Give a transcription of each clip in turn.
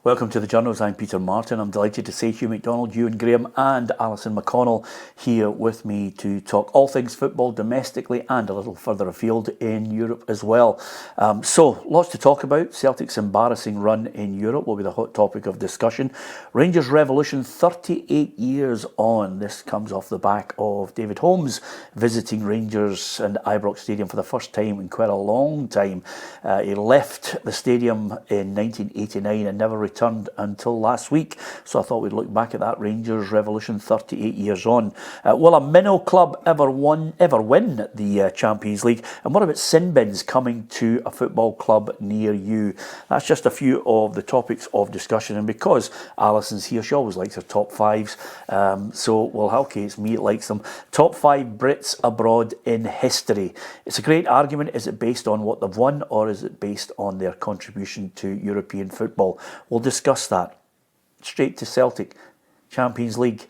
Welcome to the Journos. I'm Peter Martin. I'm delighted to say Hugh McDonald, Ewan Graham and Alison McConnell here with me to talk all things football domestically and a little further afield in Europe as well. So, lots to talk about. Celtic's embarrassing run in Europe will be the hot topic of discussion. Rangers revolution 38 years on. This comes off the back of David Holmes visiting Rangers and Ibrox Stadium for the first time in quite a long time. He left the stadium in 1989 and never returned until last week, so I thought we'd look back at that Rangers revolution 38 years on. Will a minnow club ever win the Champions League? And what about sin bins coming to a football club near you? That's just a few of the topics of discussion, and because Alison's here, she always likes her top fives, it's me that likes them. Top 5 Brits abroad in history. It's a great argument. Is it based on what they've won, or is it based on their contribution to European football? We'll discuss that. Straight to Celtic. Champions League.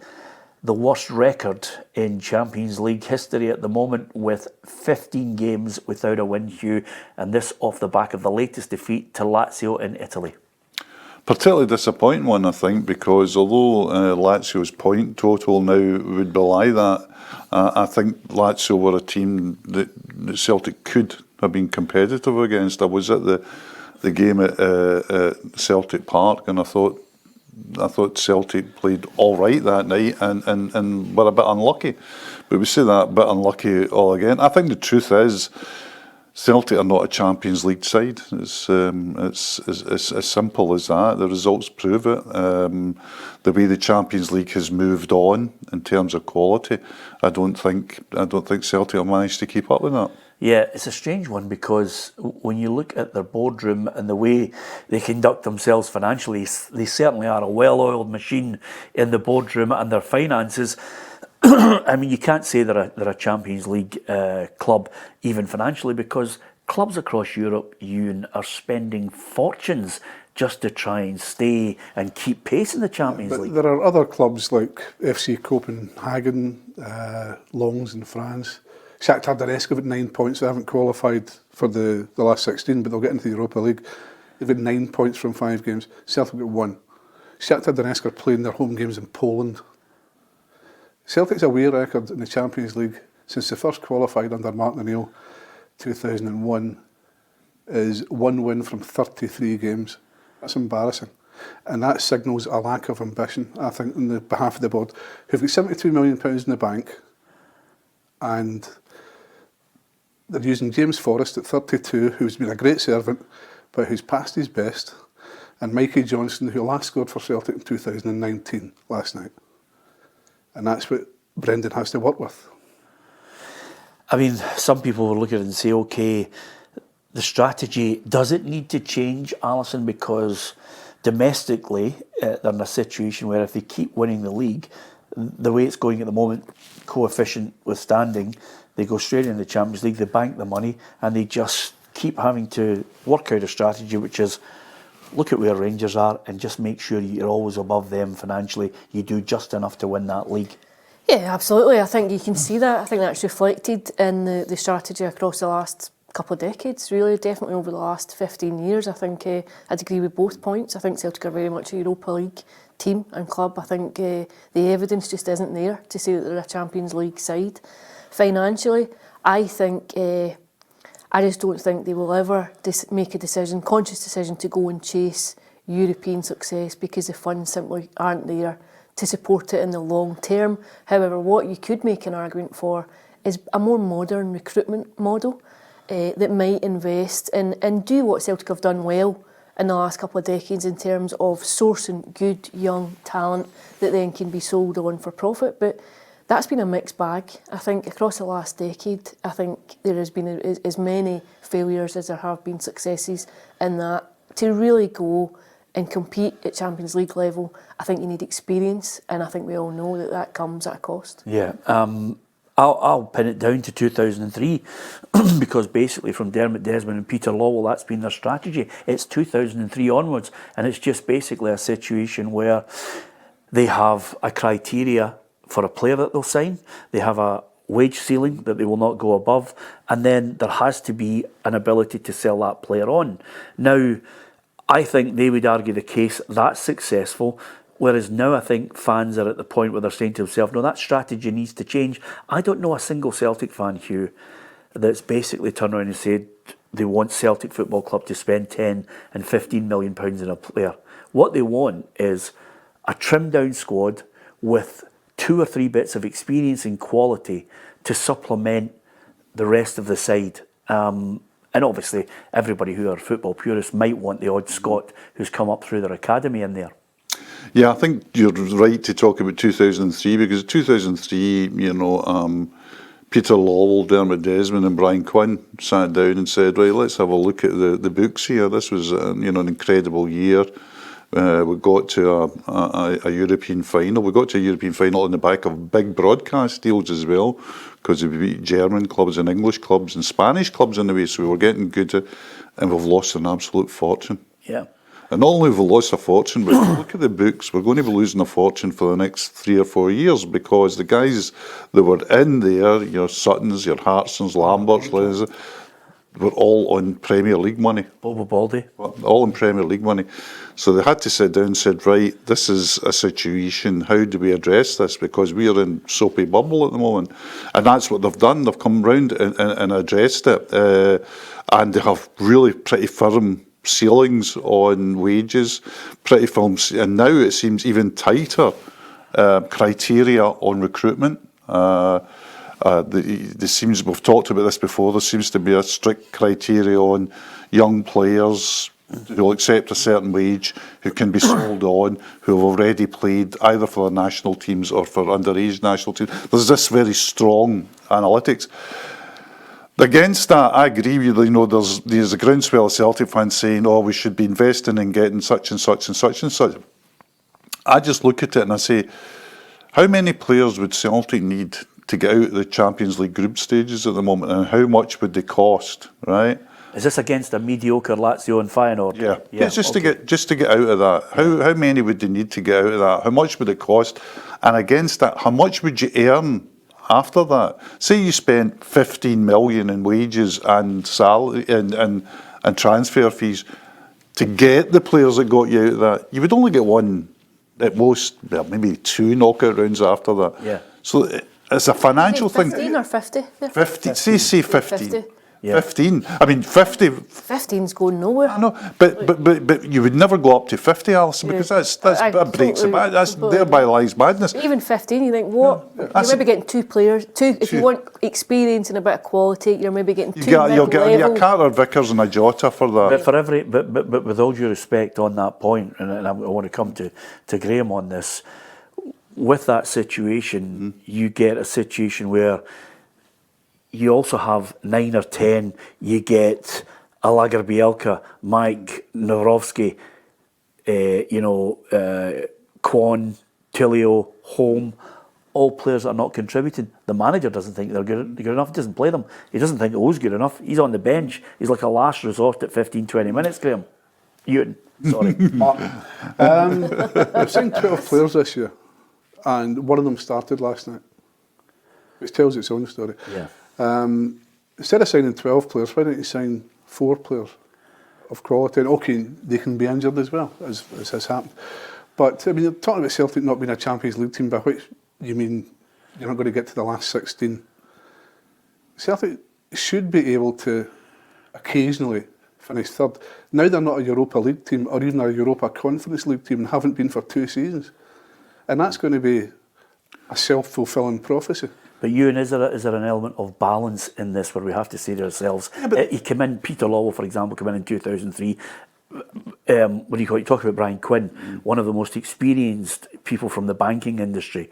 The worst record in Champions League history at the moment, with 15 games without a win, Hugh, and this off the back of the latest defeat to Lazio in Italy. Particularly disappointing one, I think, because although Lazio's point total now would belie that, I think Lazio were a team that Celtic could have been competitive against. I was at the game at Celtic Park, and I thought Celtic played all right that night and were a bit unlucky. But we say that, a bit unlucky all again. I think the truth is, Celtic are not a Champions League side. It's as simple as that. The results prove it. The way the Champions League has moved on in terms of quality, I don't think Celtic have managed to keep up with that. Yeah, it's a strange one, because when you look at their boardroom and the way they conduct themselves financially, they certainly are a well-oiled machine in the boardroom and their finances. I mean, you can't say they're a Champions League club, even financially, because clubs across Europe, Ewan, are spending fortunes just to try and stay and keep pace in the Champions League. There are other clubs like FC Copenhagen, Lens in France. Shakhtar Donetsk have got 9 points. They haven't qualified for the last 16, but they'll get into the Europa League. They've got 9 points from 5 games. Celtic got 1. Shakhtar Donetsk are playing their home games in Poland. Celtic's away record in the Champions League since they first qualified under Mark O'Neill, 2001, is 1 win from 33 games. That's embarrassing. And that signals a lack of ambition, I think, on the behalf of the board, who've got £72 million in the bank, and they're using James Forrest at 32, who's been a great servant, but who's past his best, and Mikey Johnston, who last scored for Celtic in 2019, last night. And that's what Brendan has to work with. I mean, some people will look at it and say, okay, the strategy, does it need to change, Alison? Because domestically, they're in a situation where if they keep winning the league, the way it's going at the moment, coefficient withstanding, they go straight into the Champions League, they bank the money, and they just keep having to work out a strategy which is, look at where Rangers are and just make sure you're always above them financially. You do just enough to win that league. Yeah, absolutely. I think you can see that. I think that's reflected in the strategy across the last couple of decades, really, definitely over the last 15 years. I think I'd agree with both points. I think Celtic are very much a Europa League team and club. I think the evidence just isn't there to say that they're a Champions League side. Financially, I just don't think they will ever make a conscious decision to go and chase European success, because the funds simply aren't there to support it in the long term. However, what you could make an argument for is a more modern recruitment model that might invest and do what Celtic have done well in the last couple of decades in terms of sourcing good young talent that then can be sold on for profit. But that's been a mixed bag. I think across the last decade, I think there has been as many failures as there have been successes in that. To really go and compete at Champions League level, I think you need experience, and I think we all know that comes at a cost. Yeah, I'll pin it down to 2003 because basically from Dermot Desmond and Peter Lawwell, that's been their strategy. It's 2003 onwards, and it's just basically a situation where they have a criteria for a player that they'll sign. They have a wage ceiling that they will not go above, and then there has to be an ability to sell that player on. Now, I think they would argue the case that's successful. Whereas now I think fans are at the point where they're saying to themselves, no, that strategy needs to change. I don't know a single Celtic fan, Hugh, that's basically turned around and said they want Celtic Football Club to spend 10 and 15 million pounds on a player. What they want is a trimmed down squad with 2 or 3 bits of experience and quality to supplement the rest of the side. And obviously, everybody who are football purists might want the odd Scot who's come up through their academy in there. Yeah, I think you're right to talk about 2003, because 2003, Peter Lawwell, Dermot Desmond and Brian Quinn sat down and said, right, let's have a look at the books here. This was an incredible year. We got to a European final. We got to a European final on the back of big broadcast deals as well, because we beat German clubs and English clubs and Spanish clubs in the way, so we were getting good, and we've lost an absolute fortune. Yeah. And not only have we lost a fortune, but if you look at the books, we're going to be losing a fortune for the next 3 or 4 years, because the guys that were in there, your Suttons, your Hartsons, Lamberts, were all on Premier League money. Bobo Baldy. All on Premier League money. So they had to sit down and said, right, this is a situation, how do we address this? Because we are in soapy bubble at the moment. And that's what they've done. They've come round and addressed it. And they have really pretty firm ceilings on wages, pretty firm, and now it seems even tighter criteria on recruitment. There seems, we've talked about this before, there seems to be a strict criteria on young players who will accept a certain wage, who can be sold on, who have already played either for the national teams or for underage national teams. There's this very strong analytics. Against that, I agree with you. There's a groundswell of Celtic fans saying, we should be investing in getting such and such and such and such. I just look at it and I say, how many players would Celtic need to get out of the Champions League group stages at the moment, and how much would they cost, right? Is this against a mediocre Lazio and Feyenoord? Yeah, just to get out of that. How many would they need to get out of that? How much would it cost? And against that, how much would you earn after that? Say you spent 15 million in wages and salary and transfer fees to get the players that got you out of that. You would only get one, at most, maybe 2 knockout rounds after that. Yeah. So it's a financial thing. 15 or 50? 50. Say 15. 50. Yeah. 15. I mean, 50. 15's going nowhere. I know, but you would never go up to 50, Alison, because that breaks the back. That's thereby lies madness. Even 15, you think, what? You're maybe getting 2 players. If you want experience and a bit of quality, you're maybe getting 2 You're getting a mid-level. Carter Vickers and a Jota for that. But with all due respect on that point, and I want to come to Graham on this, with that situation, you get a situation where you also have 9 or 10. You get Alagar Bielka, Mike Nawrowski, Kwon, Tilio, Holm, all players that are not contributing. The manager doesn't think they're good enough. He doesn't play them. He doesn't think O's good enough. He's on the bench. He's like a last resort at 15, 20 minutes, Graham. Ewan, sorry. I've seen 12 players this year, and one of them started last night, which tells its own story. Yeah. Instead of signing 12 players, why don't you sign 4 players of quality? And okay, they can be injured as well, as has happened. But I mean, you're talking about Celtic not being a Champions League team, by which you mean you're not going to get to the last 16. Celtic should be able to occasionally finish third. Now they're not a Europa League team or even a Europa Conference League team and haven't been for 2 seasons. And that's going to be a self-fulfilling prophecy. But Ewan, is there an element of balance in this where we have to say to ourselves, he came in, Peter Lawwell, for example, came in 2003. You talk about Brian Quinn, one of the most experienced people from the banking industry.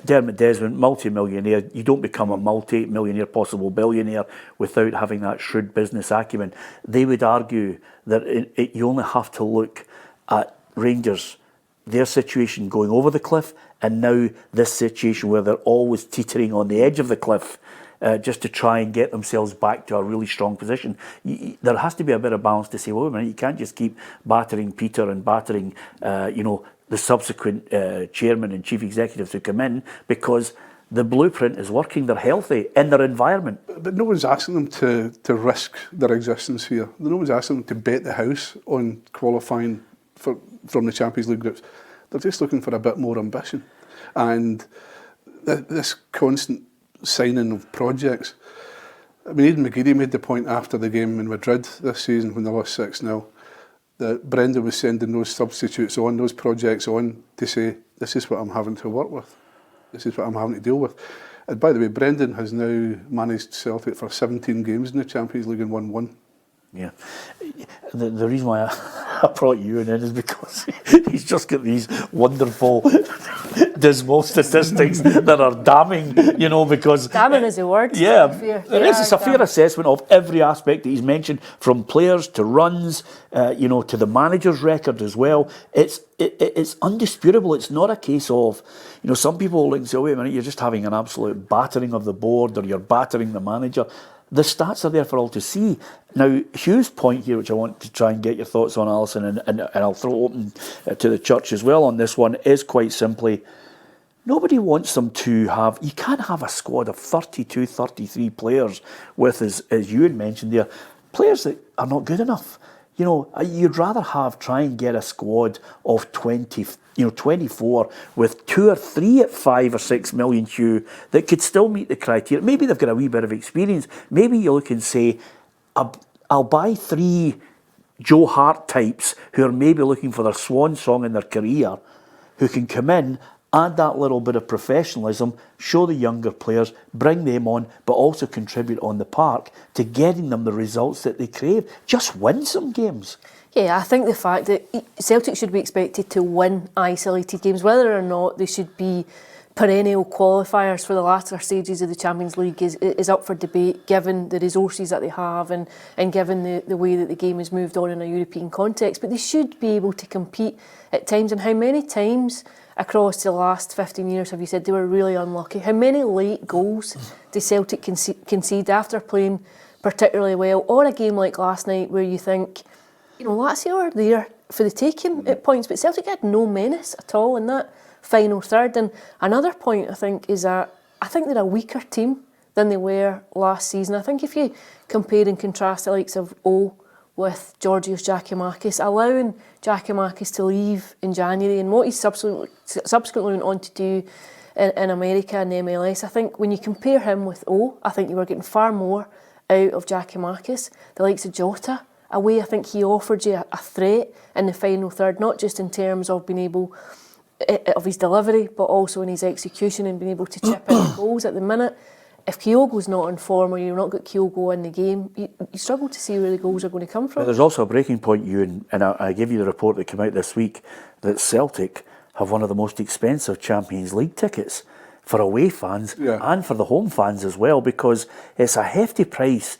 Dermot Desmond, multi-millionaire. You don't become a multi-millionaire, possible billionaire, without having that shrewd business acumen. They would argue that you only have to look at Rangers, their situation going over the cliff, and now this situation where they're always teetering on the edge of the cliff, just to try and get themselves back to a really strong position. There has to be a bit of balance to say, well, wait a minute, you can't just keep battering Peter and battering, the subsequent chairman and chief executives who come in, because the blueprint is working. They're healthy in their environment. But no one's asking them to risk their existence here. No one's asking them to bet the house on qualifying from the Champions League groups. They're just looking for a bit more ambition. And this constant signing of projects. I mean, Aidan McGeady made the point after the game in Madrid this season when they lost 6-0 that Brendan was sending those substitutes on, those projects on, to say, this is what I'm having to work with. This is what I'm having to deal with. And by the way, Brendan has now managed Celtic for 17 games in the Champions League and won 1. Yeah. The reason why I brought you in is because he's just got these wonderful, dismal statistics that are damning, because... Damning is a word. Yeah, it's a fair assessment of every aspect that he's mentioned, from players to runs, to the manager's record as well. It's undisputable. It's not a case of, some people will say, oh, wait a minute, you're just having an absolute battering of the board, or you're battering the manager. The stats are there for all to see. Now, Hugh's point here, which I want to try and get your thoughts on, Alison, and I'll throw open to the church as well on this one, is quite simply, nobody wants them to have... You can't have a squad of 32, 33 players with, as you had mentioned there, players that are not good enough. You'd rather try and get a squad of 24 with 2 or 3 at 5 or 6 million, Hugh, that could still meet the criteria. Maybe they've got a wee bit of experience. Maybe you look and say, I'll buy 3 Joe Hart types who are maybe looking for their swan song in their career, who can come in, add that little bit of professionalism, show the younger players, bring them on, but also contribute on the park to getting them the results that they crave. Just win some games. Yeah, I think the fact that Celtic should be expected to win isolated games, whether or not they should be perennial qualifiers for the latter stages of the Champions League is up for debate, given the resources that they have and given the way that the game has moved on in a European context. But they should be able to compete at times. And how many times across the last 15 years have you said they were really unlucky? How many late goals did Celtic concede after playing particularly well? Or a game like last night where you think, Lazio are there for the taking at points, but Celtic had no menace at all in that final third. And another point, I think, is that I think they're a weaker team than they were last season. I think if you compare and contrast the likes of O with Georgios Giakoumakis, allowing Giakoumakis to leave in January and what he's subsequently went on to do in America and MLS, I think when you compare him with O, I think you were getting far more out of Giakoumakis. The likes of Jota away, I think he offered you a threat in the final third, not just in terms of being able of his delivery, but also in his execution and being able to chip in goals. At the minute, if Kyogo's not in form or you've not got Kyogo in the game, you struggle to see where the goals are going to come from. There's also a breaking point, Ewan, and I give you the report that came out this week that Celtic have one of the most expensive Champions League tickets for away fans and for the home fans as well, because it's a hefty price.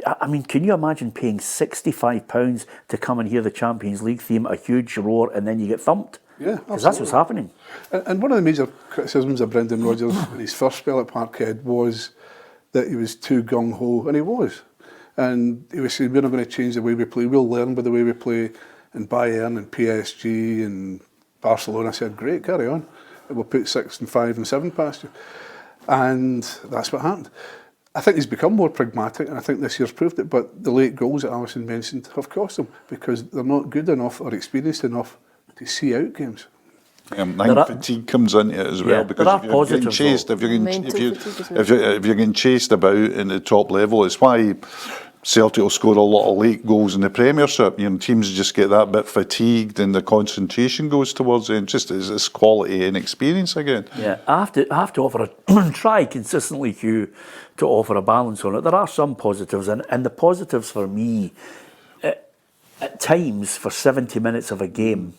I mean, can you imagine paying £65 to come and hear the Champions League theme, a huge roar, and then you get thumped? Yeah, because that's what's happening. And one of the major criticisms of Brendan Rodgers in his first spell at Parkhead was that he was too gung-ho, and he was. And he was saying, we're not going to change the way we play, we'll learn by the way we play in Bayern and PSG and Barcelona. I said, great, carry on. We'll put 6 and 5 and 7 past you. And that's what happened. I think he's become more pragmatic, and I think this year's proved it, but the late goals that Alison mentioned have cost him because they're not good enough or experienced enough to see out games. I think fatigue comes into it as well, because if you're getting chased, if you're getting chased about in the top level, it's why Celtic will score a lot of late goals in the Premiership. Teams just get that bit fatigued, and the concentration goes towards it. Just it's quality and experience again. Yeah, I have to offer try consistently, Hugh, to offer a balance on it. There are some positives, and the positives for me, at times for 70 minutes of a game.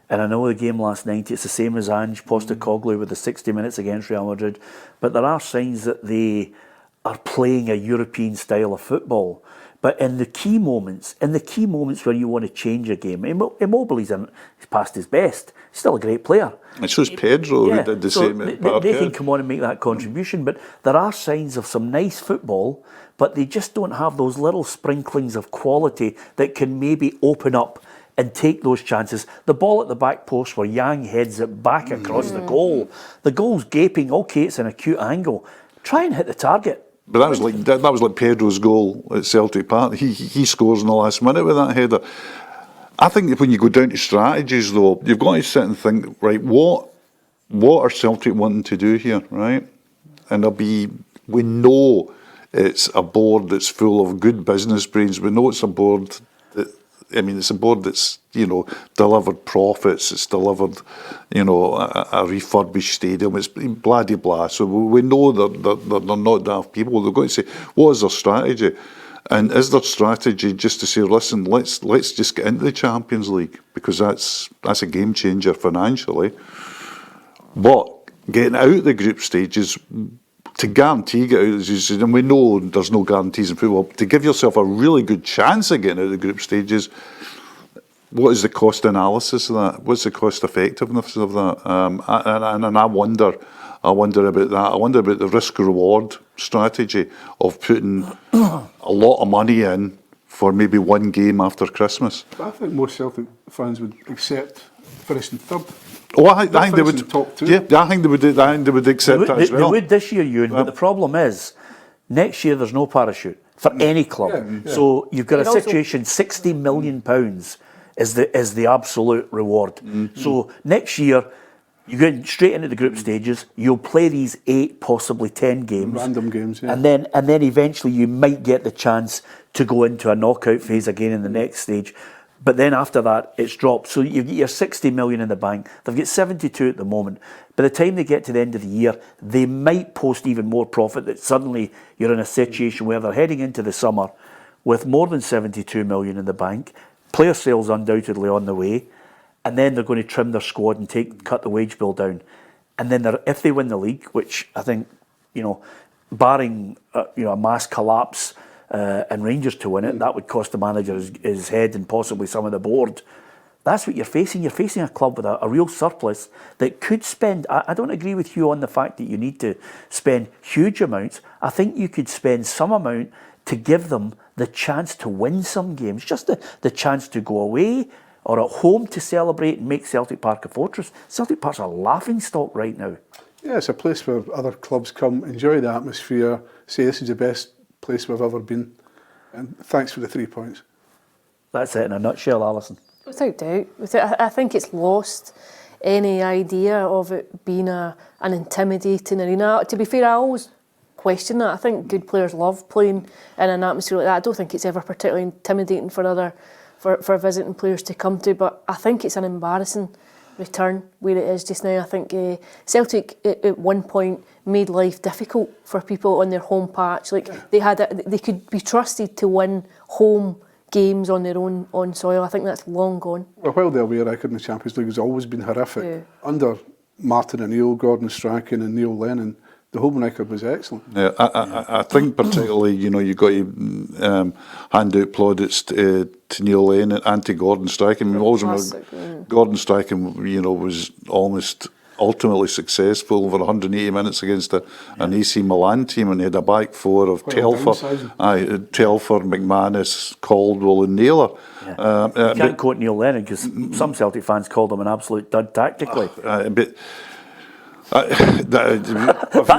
And I know the game last night, it's the same as Ange Postecoglou with the 60 minutes against Real Madrid, but there are signs that they are playing a European style of football. But in the key moments where you want to change a game, Immobile's past his best. He's still a great player. And so's Pedro, who did the same at Parkhead. They can come on and make that contribution, but there are signs of some nice football, but they just don't have those little sprinklings of quality that can maybe open up and take those chances. The ball at the back post where Yang heads it back across the goal. The goal's gaping. Okay, it's an acute angle. Try and hit the target. But that was like Pedro's goal at Celtic Park. He scores in the last minute with that header. I think that when you go down to strategies, though, you've got to sit and think, right, what are Celtic wanting to do here, right? And we know it's a board that's full of good business brains. We know it's a board it's a board that's, delivered profits. It's delivered, a refurbished stadium. It's blah, de blah. So we know that they're not daft people. They're going to say, what is their strategy? And is their strategy just to say, listen, let's just get into the Champions League, because that's a game changer financially. But getting out of the group stages, to guarantee get out, as you said, and we know there's no guarantees in football, to give yourself a really good chance of getting out of the group stages, what is the cost analysis of that? What's the cost effectiveness of that? And I wonder about that. I wonder about the risk reward strategy of putting a lot of money in for maybe one game after Christmas. But I think most Celtic fans would accept finishing third. Oh, I think they would. Top two. Yeah, I think they would. I think they would accept that as well. They would this year, Ewan. But the problem is, next year there's no parachute for any club. Yeah. So you've got a also- situation. £60 million is the absolute reward. So next year, you go straight into the group stages. You'll play these 8, possibly 10 games, Random games, yeah. and then eventually you might get the chance to go into a knockout phase again in the next stage. But then after that, it's dropped. So you get your 60 million in the bank. They've got 72 at the moment. By the time they get to the end of the year, they might post even more profit. That suddenly you're in a situation where they're heading into the summer with more than 72 million in the bank. Player sales undoubtedly on the way. And then they're going to trim their squad and cut the wage bill down. And then if they win the league, which I think, barring a mass collapse, and Rangers to win it, that would cost the manager his head and possibly some of the board. That's what you're facing. You're facing a club with a real surplus that could spend. I don't agree with you on the fact that you need to spend huge amounts. I think you could spend some amount to give them the chance to win some games, just the chance to go away or at home to celebrate and make Celtic Park a fortress. Celtic Park's a laughingstock right now. Yeah, it's a place where other clubs come, enjoy the atmosphere, say this is the best place we've ever been, and thanks for the 3 points. That's it in a nutshell, Alison. Without doubt. I think it's lost any idea of it being an intimidating arena. To be fair, I always question that. I think good players love playing in an atmosphere like that. I don't think it's ever particularly intimidating for visiting players to come to, but I think it's an embarrassing return where it is just now. I think Celtic at one point made life difficult for people on their home patch. They could be trusted to win home games on their own soil. I think that's long gone. Well, while the away record in the Champions League has always been horrific, under Martin O'Neill, Gordon Strachan and Neil Lennon, the home record was excellent. Yeah, I think particularly, you've got to hand out plaudits to Neil Lennon and to Gordon Strachan. We always remember Gordon Strachan, was almost ultimately successful over 180 minutes against an AC Milan team, and he had a back four of Telfer, McManus, Caldwell and Naylor. Yeah. You can't quote Neil Lennon because some Celtic fans called him an absolute dud tactically. That's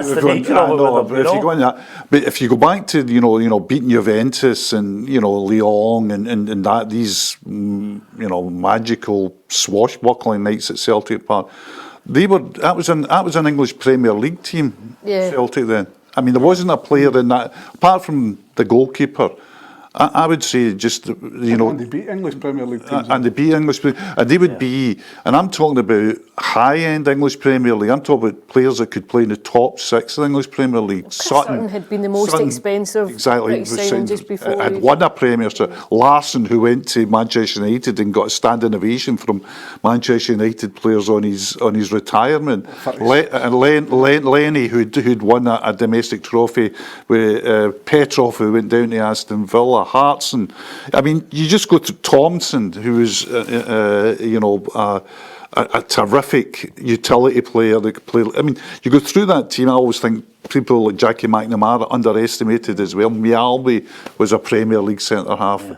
the nature of it. If you go in that, but if you go back to beating Juventus and Lyon and that these magical swashbuckling nights at Celtic Park, that was an English Premier League team. Yeah. Celtic then. I mean, there wasn't a player in that apart from the goalkeeper. I would say just And they beat English Premier League teams. And they beat English, and they would be. And I'm talking about high-end English Premier League. I'm talking about players that could play in the top 6 of the English Premier League. Sutton had been the most expensive. Exactly. Signing just before. Had won a Premiership. Larson, who went to Manchester United and got a standing ovation from Manchester United players on his retirement. Lenny, who'd won a domestic trophy with Petrov, who went down to Aston Villa. Hartson. I mean, you just go to Thompson, who was, a terrific utility player that could play. I mean, you go through that team. I always think people like Jackie McNamara underestimated as well. Mialby was a Premier League centre half. Yeah.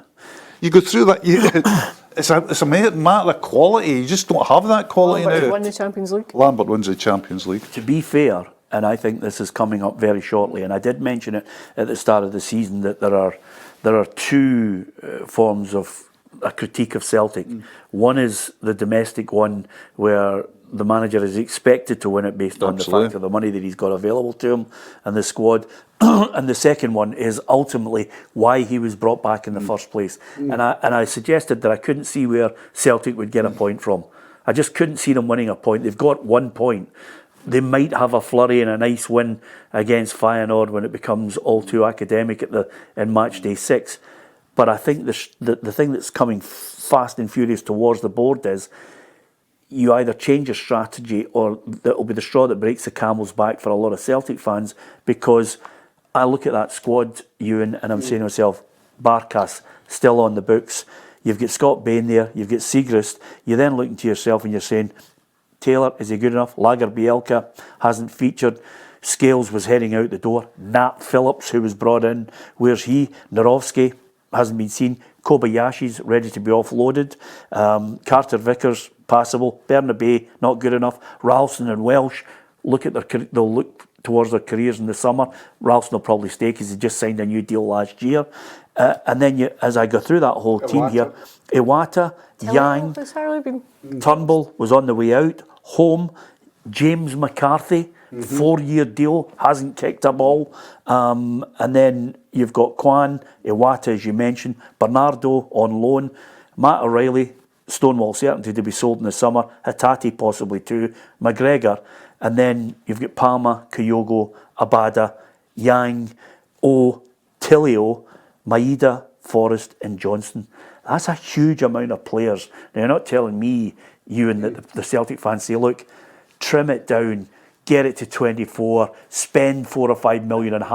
You go through that. It's a matter of quality. You just don't have that quality Lambert now. won the Champions League. Lambert wins the Champions League. To be fair, and I think this is coming up very shortly, and I did mention it at the start of the season, that there are two forms of a critique of Celtic. One is the domestic one, where the manager is expected to win it based on the fact of the money that he's got available to him and the squad. And the second one is ultimately why he was brought back in the first place. And I suggested that I couldn't see where Celtic would get a point from. I just couldn't see them winning a point. They've got 1 point. They might have a flurry and a nice win against Feyenoord when it becomes all too academic in match day 6. But I think the thing that's coming fast and furious towards the board is you either change your strategy, or that'll be the straw that breaks the camel's back for a lot of Celtic fans, because I look at that squad, Ewan, and I'm saying to myself, Barkas still on the books. You've got Scott Bain there, you've got Siegrist. You're then looking to yourself and you're saying, Taylor, is he good enough? Lager Bielka hasn't featured. Scales was heading out the door. Nat Phillips, who was brought in, where's he? Narovsky hasn't been seen. Kobayashi's ready to be offloaded. Carter Vickers, passable. Bernabé, not good enough. Ralston and Welsh, they'll look towards their careers in the summer. Ralston will probably stay because he just signed a new deal last year. And then as I go through that whole team here, Iwata, Yang, Turnbull was on the way out. Home, James McCarthy, 4-year deal, hasn't kicked a ball. And then you've got Kwan, Iwata, as you mentioned, Bernardo on loan, Matt O'Reilly, Stonewall certainty to be sold in the summer, Hatate possibly too, McGregor, and then you've got Palma, Kyogo, Abada, Yang, Tilio, Maeda, Forrest and Johnston. That's a huge amount of players. Now, you're not telling me, Ewan, that the Celtic fans say, look, trim it down, get it to 24, spend 4 or 5 million and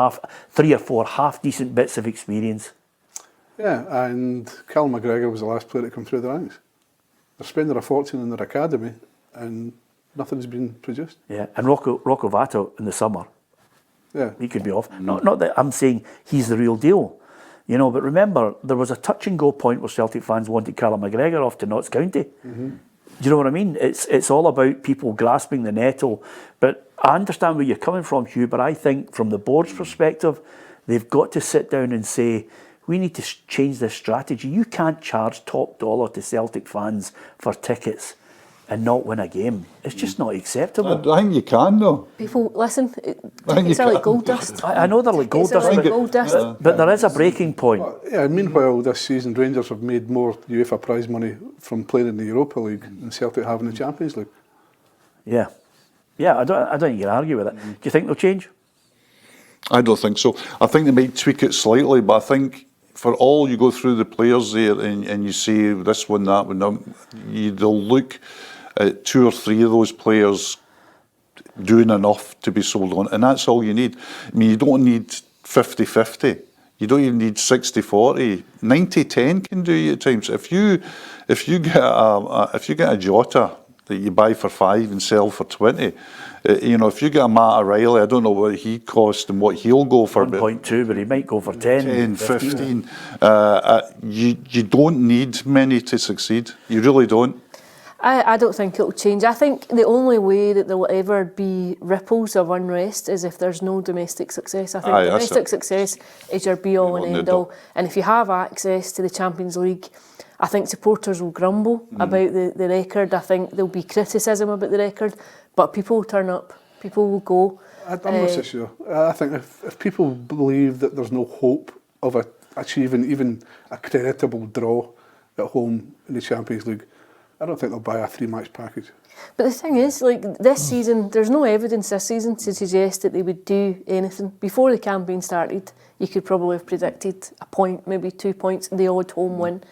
3 or 4 half-decent bits of experience. Yeah, and Callum McGregor was the last player to come through the ranks. They're spending a fortune in their academy and nothing's been produced. Yeah, and Rocco Vato in the summer. Yeah. He could be off. Not that I'm saying he's the real deal. You know, but remember, there was a touch-and-go point where Celtic fans wanted Callum McGregor off to Notts County. Do you know what I mean? It's all about people grasping the nettle. But I understand where you're coming from, Hugh, but I think from the board's perspective, they've got to sit down and say, we need to change this strategy. You can't charge top dollar to Celtic fans for tickets and not win a game. It's just not acceptable. I think you can, though. People, listen, tickets are like gold dust. I know they're like gold dust, but there is a breaking point. Yeah, meanwhile, this season, Rangers have made more UEFA prize money from playing in the Europa League than Celtic have in the Champions League. Yeah, I don't think you can argue with it. Do you think they'll change? I don't think so. I think they might tweak it slightly, but I think for all you go through the players there and you see this one, that one, they'll look at 2 or 3 of those players doing enough to be sold on, and that's all you need. I mean, you don't need 50-50. You don't even need 60-40. 90-10 can do you at times. If you get a Jota that you buy for 5 and sell for 20, if you get a Matt O'Reilly, I don't know what he cost and what he'll go for. 1.2, but he might go for 10, 15. You don't need many to succeed. You really don't. I don't think it'll change. I think the only way that there will ever be ripples of unrest is if there's no domestic success. I think domestic success is your be-all and end-all. And if you have access to the Champions League, I think supporters will grumble about the record. I think there'll be criticism about the record, but people will turn up. People will go. I'm not so sure. I think if people believe that there's no hope of achieving even a creditable draw at home in the Champions League, I don't think they'll buy a 3-match package. But the thing is, like this season, there's no evidence this season to suggest that they would do anything. Before the campaign started, you could probably have predicted a point, maybe 2 points, the odd home win.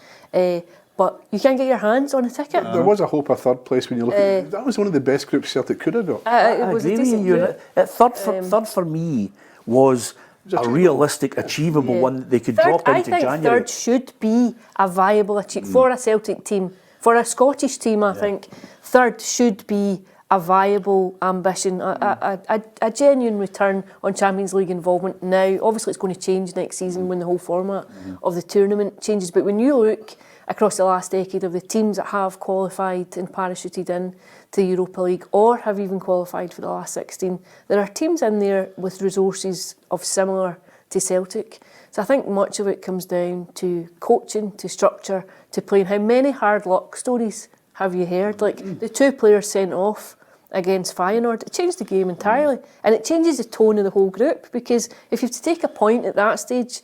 But you can't get your hands on a ticket. There was a hope of third place when you look at it. That was one of the best groups Celtic could have got. It was a decent group. Third for me was a realistic, achievable one that they could drop into January. I think third should be a viable achievement for a Celtic team. For a Scottish team, I think third should be a viable ambition, a genuine return on Champions League involvement now. Obviously, it's going to change next season when the whole format of the tournament changes. But when you look across the last decade of the teams that have qualified and parachuted in to the Europa League or have even qualified for the last 16, there are teams in there with resources of similar to Celtic. So I think much of it comes down to coaching, to structure, to playing. How many hard luck stories have you heard? Like the 2 players sent off against Feyenoord, it changed the game entirely. And it changes the tone of the whole group, because if you have to take a point at that stage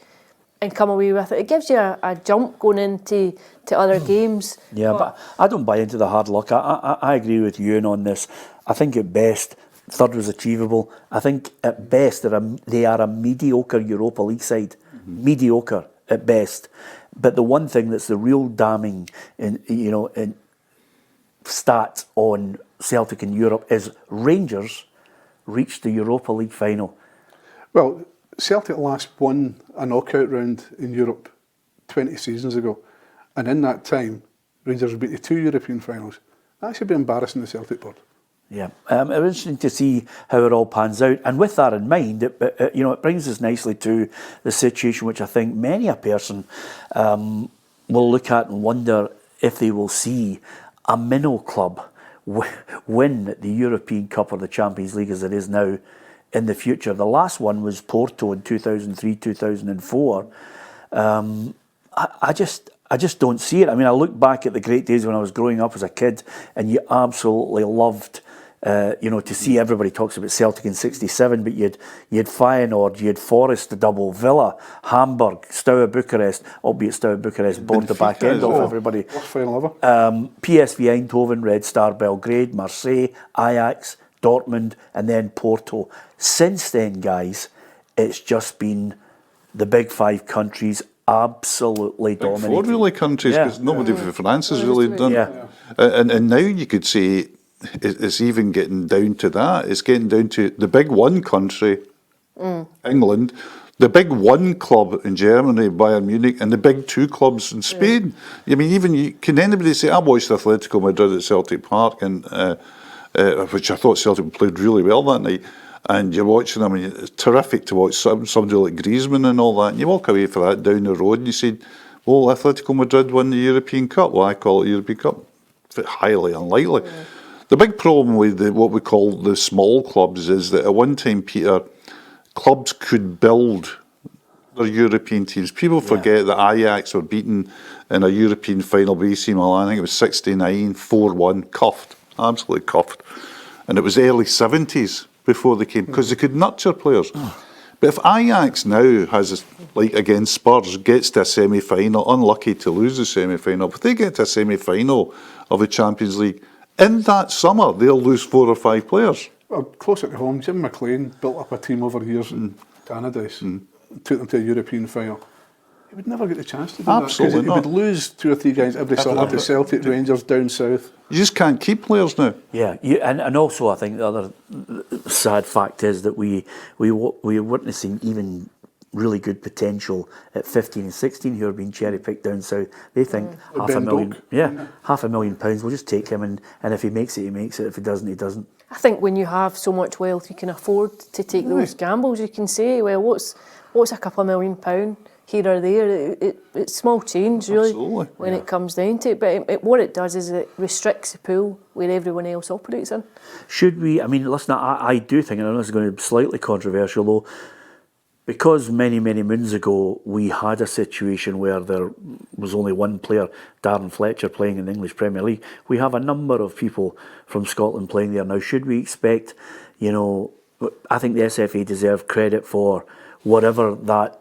and come away with it, it gives you a jump going into other games. Yeah, but I don't buy into the hard luck. I agree with Ewan on this. I think at best, third was achievable. I think at best they are a mediocre Europa League side. Mediocre at best. But the one thing that's the real damning in stats on Celtic in Europe is Rangers reached the Europa League final. Well, Celtic last won a knockout round in Europe 20 seasons ago, and in that time, Rangers beat the 2 European finals. That should be embarrassing the Celtic board. Yeah, it was interesting to see how it all pans out. And with that in mind, it brings us nicely to the situation which I think many a person will look at and wonder if they will see a minnow club win the European Cup or the Champions League as it is now in the future. The last one was Porto in 2003, 2004. I just don't see it. I mean, I look back at the great days when I was growing up as a kid, and you absolutely loved, to see. Everybody talks about Celtic in '67, but you had Feyenoord, you had Forest double, Villa, Hamburg, Steaua Bucharest, albeit Steaua Bucharest bored the back end off everybody. Worst final ever. PSV Eindhoven, Red Star Belgrade, Marseille, Ajax, Dortmund, and then Porto. Since then, guys, it's just been the big 5 countries absolutely dominating. 4 really countries, because nobody from France has really done. Yeah. And now you could say it's even getting down to that. It's getting down to the big 1 country, England, the big 1 club in Germany, Bayern Munich, and the big 2 clubs in Spain. I mean, can anybody say, I watched Atletico Madrid at Celtic Park, and which I thought Celtic played really well that night, and you're watching them, and it's terrific to watch somebody like Griezmann and all that, and you walk away from that down the road and you say, well, Atletico Madrid won the European Cup. Well, I call it European Cup. Highly unlikely. The big problem with what we call the small clubs is that at one time, Peter, clubs could build their European teams. People forget that Ajax were beaten in a European final by AC Milan. I think it was 69, 4-1, cuffed, absolutely cuffed. And it was early 70s before they came, because they could nurture players. But if Ajax now has, like against Spurs, gets to a semi-final, unlucky to lose the semi-final, but they get to a semi-final of the Champions League, in that summer, they'll lose 4 or 5 players. Well, closer to home, Jim McLean built up a team over years in Canada, took them to a European final. He would never get the chance to do Absolutely that, because he would lose 2 or 3 guys every summer to Celtic, Rangers, down south. You just can't keep players now. Yeah, and also I think the other sad fact is that we are witnessing even really good potential at 15 and 16 who are being cherry picked down south. They think £500,000, we'll just take him, and if he makes it, he makes it. If he doesn't, he doesn't. I think when you have so much wealth, you can afford to take those gambles. You can say, well, what's a couple of £1 million here or there? It's small change, really, when it comes down to it. But what it does is it restricts the pool where everyone else operates in. Should we, listen, I do think, and I know this is going to be slightly controversial though, because many, many moons ago we had a situation where there was only one player, Darren Fletcher, playing in the English Premier League. We have a number of people from Scotland playing there now. Should we expect, I think the SFA deserve credit for whatever that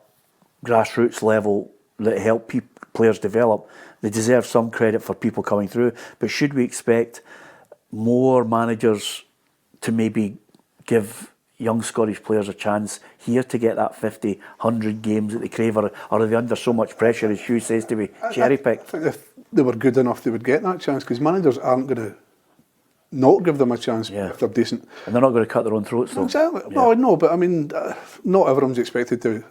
grassroots level that helped players develop. They deserve some credit for people coming through. But should we expect more managers to maybe give young Scottish players a chance here to get that 50, 100 games that they crave, or are they under so much pressure, as Hugh says, to be cherry-picked? I think if they were good enough, they would get that chance, because managers aren't going to not give them a chance if they're decent. And they're not going to cut their own throats, though. Exactly. Yeah. Well, no, but not everyone's expected to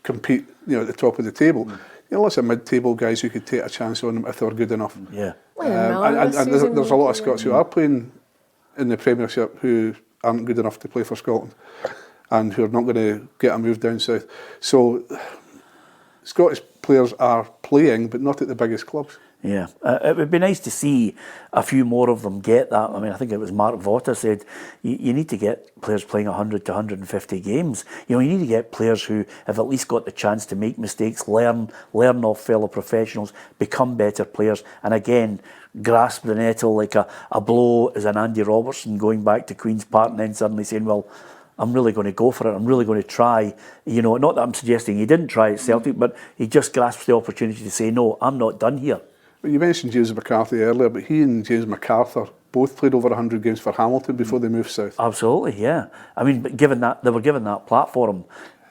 compete, at the top of the table. Lots of mid-table guys who could take a chance on them if they were good enough. Yeah. And there's a lot of Scots who are playing in the Premiership who aren't good enough to play for Scotland and who are not going to get a move down south. So Scottish players are playing, but not at the biggest clubs. Yeah, it would be nice to see a few more of them get that. I mean, I think it was Mark Votta said you need to get players playing 100 to 150 games. You know, you need to get players who have at least got the chance to make mistakes, learn off fellow professionals, become better players, and again, grasp the nettle like a blow as an Andy Robertson going back to Queen's Park and then suddenly saying, well, I'm really going to go for it. I'm really going to try. You know, not that I'm suggesting he didn't try at Celtic, but he just grasps the opportunity to say, no, I'm not done here. Well, you mentioned James McCarthy earlier, but he and James MacArthur both played over 100 games for Hamilton before they moved south. Absolutely, yeah. I mean, but given that they were given that platform,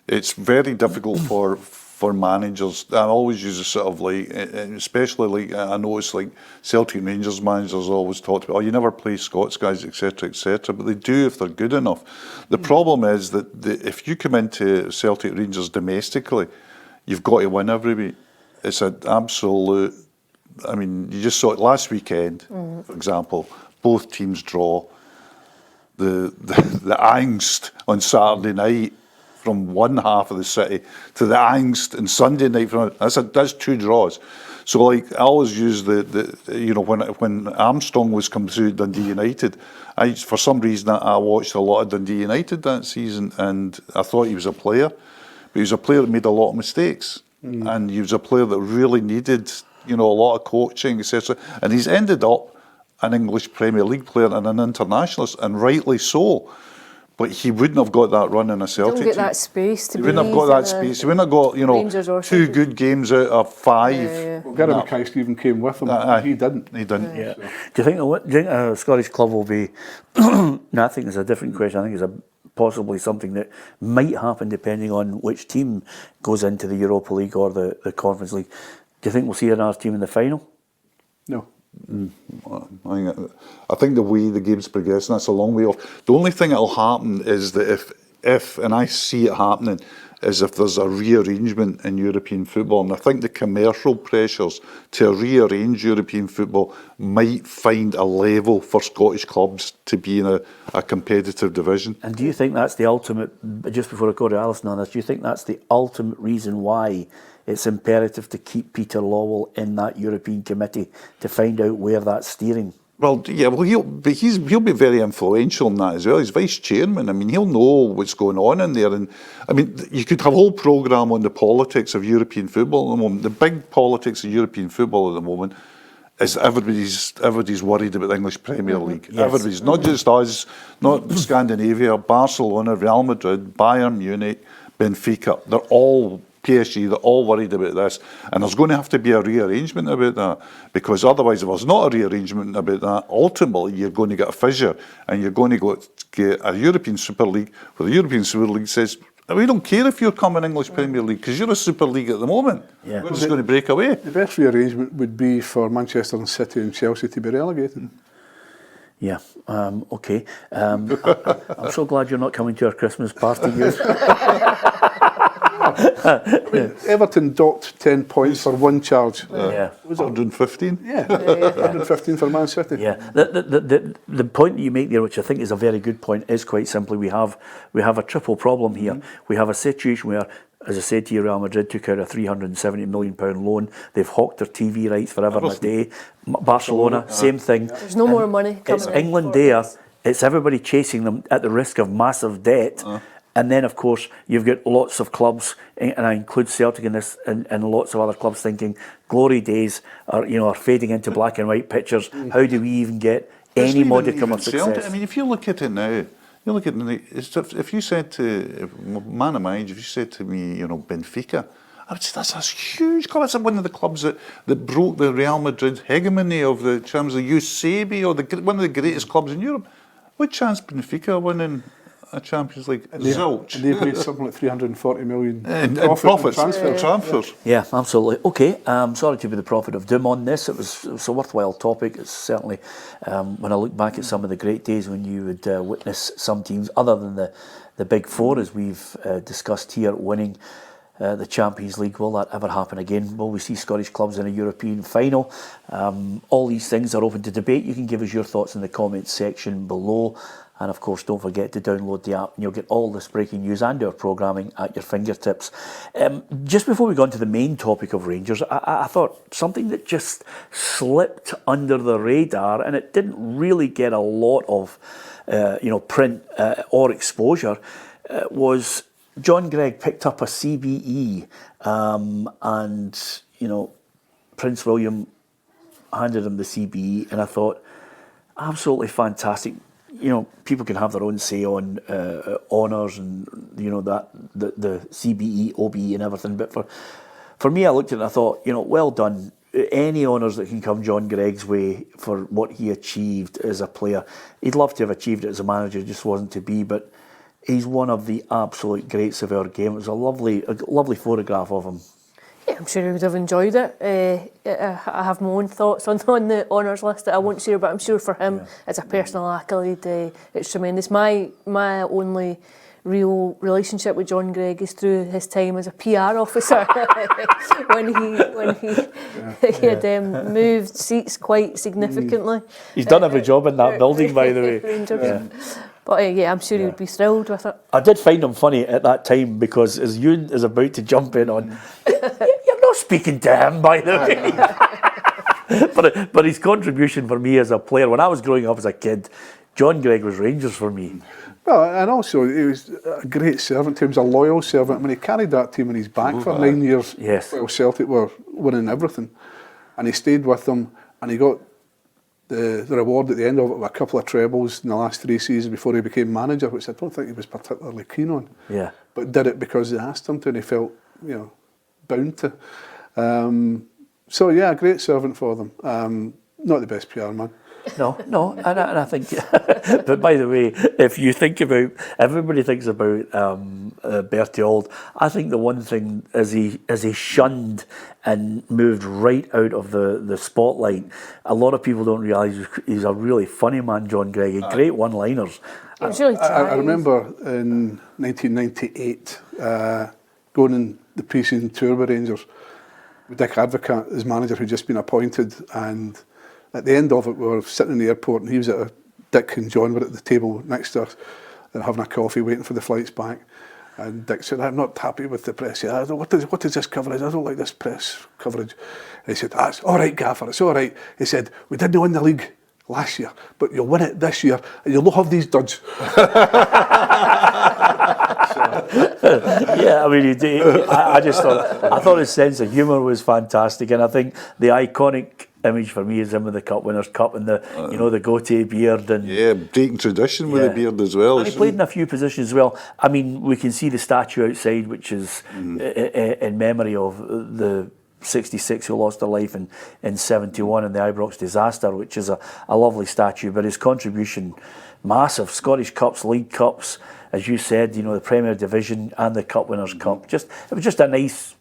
it's very difficult for managers. I always use a sort of like, especially like I notice like Celtic Rangers managers always talk about, oh, you never play Scots guys, etc., etc. But they do if they're good enough. The problem is that if you come into Celtic Rangers domestically, you've got to win every week. It's an absolute. I mean, you just saw it last weekend, for example. Both teams draw. The angst on Saturday night from one half of the city to the angst on Sunday night from that's two draws. So like I always use the you know when Armstrong was coming through Dundee United, for some reason I watched a lot of Dundee United that season and I thought he was a player, but he was a player that made a lot of mistakes and he was a player that really needed, you know, a lot of coaching, etc. And he's ended up an English Premier League player and an internationalist, and rightly so. But he wouldn't have got that run in a Celtic Don't get team. that space to He be. wouldn't have got that space. He wouldn't have got, you know, two good games out of 5. Yeah. Well, Gary Mackay-Steven came with him. He didn't. He didn't. yeah. Do you think a Scottish club will be? No, I think it's a different question. I think it's possibly something that might happen depending on which team goes into the Europa League or the Conference League. Do you think we'll see another team in the final? No. I think the way the game's progressing, that's a long way off. The only thing that'll happen is that if and I see it happening, is if there's a rearrangement in European football. And I think the commercial pressures to rearrange European football might find a level for Scottish clubs to be in a competitive division. And do you think that's the ultimate, just before I go to Alison on this, do you think that's the ultimate reason why it's imperative to keep Peter Lawwell in that European committee to find out where that's steering? Well, yeah, well, he'll be very influential in that as well. He's vice chairman. I mean, he'll know what's going on in there. And I mean, you could have a whole programme on the politics of European football at the moment. The big politics of European football at the moment is everybody's worried about the English Premier League. Yes. Everybody's, not just us, not Scandinavia, Barcelona, Real Madrid, Bayern Munich, Benfica. They're all PSG, they're all worried about this, and there's going to have to be a rearrangement about that, because otherwise, if there's not a rearrangement about that, ultimately you're going to get a fissure, and you're going to get a European Super League, where the European Super League says, we don't care if you're coming English Premier League, because you're a Super League at the moment. Yeah. We're just going to break away. The best rearrangement would be for Manchester City and Chelsea to be relegated. Yeah, okay. I'm so glad you're not coming to our Christmas party. I mean, Everton docked 10 points for one charge. Yeah. Was it 115? Yeah, 115 for Man City. Yeah, the point that you make there, which I think is a very good point, is quite simply we have a triple problem here. Mm-hmm. We have a situation where, as I said to you, Real Madrid took out a £370 million loan. They've hawked their TV rights forever and a day. Barcelona, same thing. There's no more money coming It's in England for there. this. It's everybody chasing them at the risk of massive debt. And then, of course, you've got lots of clubs, and I include Celtic in this, and lots of other clubs thinking glory days are fading into black and white pictures. How do we even get any modicum of success? Celtic, I mean, if you look at it now, if you said to man of mind, if you said to me, Benfica, I would say that's a huge club. That's one of the clubs that broke the Real Madrid hegemony of the terms of Eusebio, or one of the greatest clubs in Europe. What chance Benfica winning a Champions League? Zilch. And they've made something like 340 million in profits. Transfers. Yeah, absolutely. Okay, sorry to be the prophet of doom on this. It was a worthwhile topic. It's certainly, when I look back at some of the great days when you would witness some teams, other than the big four, as we've discussed here, winning the Champions League. Will that ever happen again? Will we see Scottish clubs in a European final? All these things are open to debate. You can give us your thoughts in the comments section below. And of course, don't forget to download the app and you'll get all this breaking news and our programming at your fingertips. Just before we go on to the main topic of Rangers, I thought something that just slipped under the radar, and it didn't really get a lot of print or exposure, was John Greig picked up a CBE and Prince William handed him the CBE, and I thought, absolutely fantastic. People can have their own say on honours and that the CBE, OBE, and everything. But for me, I looked at it and I thought, well done. Any honours that can come John Greig's way for what he achieved as a player. He'd love to have achieved it as a manager, just wasn't to be. But he's one of the absolute greats of our game. It was a lovely photograph of him. Yeah, I'm sure he would have enjoyed it. I have my own thoughts on the honours list that I won't share, but I'm sure for him it's a personal accolade. It's tremendous. My only real relationship with John Greig is through his time as a PR officer when he had moved seats quite significantly. He's done every job in that building, by the way. But I'm sure he would be thrilled with it. I did find him funny at that time because as Ewan is about to jump in on, you're not speaking to him, by the way. but his contribution for me as a player, when I was growing up as a kid, John Greig was Rangers for me. Well, and also he was a great servant. He was a loyal servant. I mean, he carried that team on his back for 9 years. Yes. While Celtic were winning everything, and he stayed with them, and he got the reward at the end of it with a couple of trebles in the last 3 seasons before he became manager, which I don't think he was particularly keen on. Yeah. But did it because they asked him to, and he felt, bound to. A great servant for them. Not the best PR man. No, and I think, but by the way, if you think about, everybody thinks about Bertie Auld. I think the one thing as he shunned and moved right out of the spotlight, a lot of people don't realise he's a really funny man, John Greig. Great one-liners. I remember in 1998 going on the pre-season tour with Rangers with Dick Advocat as manager, who'd just been appointed, and at the end of it, we were sitting in the airport, and he was Dick and John were at the table next to us and having a coffee, waiting for the flights back. And Dick said, "I'm not happy with the press." He said, what is this coverage? I don't like this press coverage. And he said, "That's all right, Gaffer, it's all right." He said, "We didn't win the league last year, but you'll win it this year, and you'll not have these duds." Yeah, I mean, I thought his sense of humour was fantastic, and I think the iconic image for me is him with the Cup Winners' Cup and the goatee beard and breaking tradition with the beard as well. And he played in a few positions as well. I mean, we can see the statue outside, which is in memory of the 66 who lost their life in 71 in the Ibrox disaster, which is a lovely statue. But his contribution, massive. Scottish Cups, League Cups, as you said, the Premier Division and the Cup Winners' Cup. It was just a nice,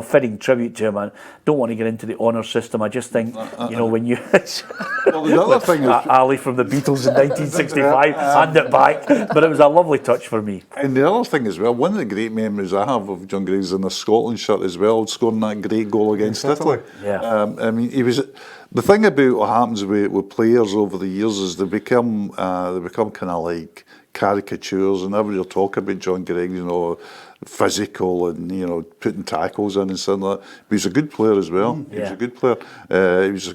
fitting tribute to him. I don't want to get into the honour system. I just think, when you... Well, the other thing is... Ali from the Beatles in 1965, hand it back. But it was a lovely touch for me. And the other thing as well, one of the great memories I have of John Greig is in the Scotland shirt as well, scoring that great goal against Italy. Yeah. I mean, he was... The thing about what happens with players over the years is they become kind of like caricatures, and everybody will talk about John Greig, physical and putting tackles in and something like that. But he's a good player as well. He was a good player.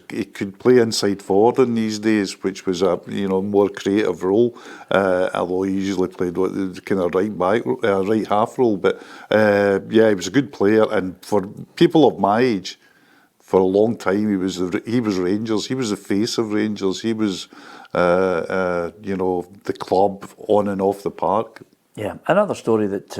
He could play inside forward in these days, which was a more creative role. Although he usually played the kind of right half role. But he was a good player, and for people of my age, for a long time he was Rangers. He was the face of Rangers. He was the club on and off the park. Yeah, another story that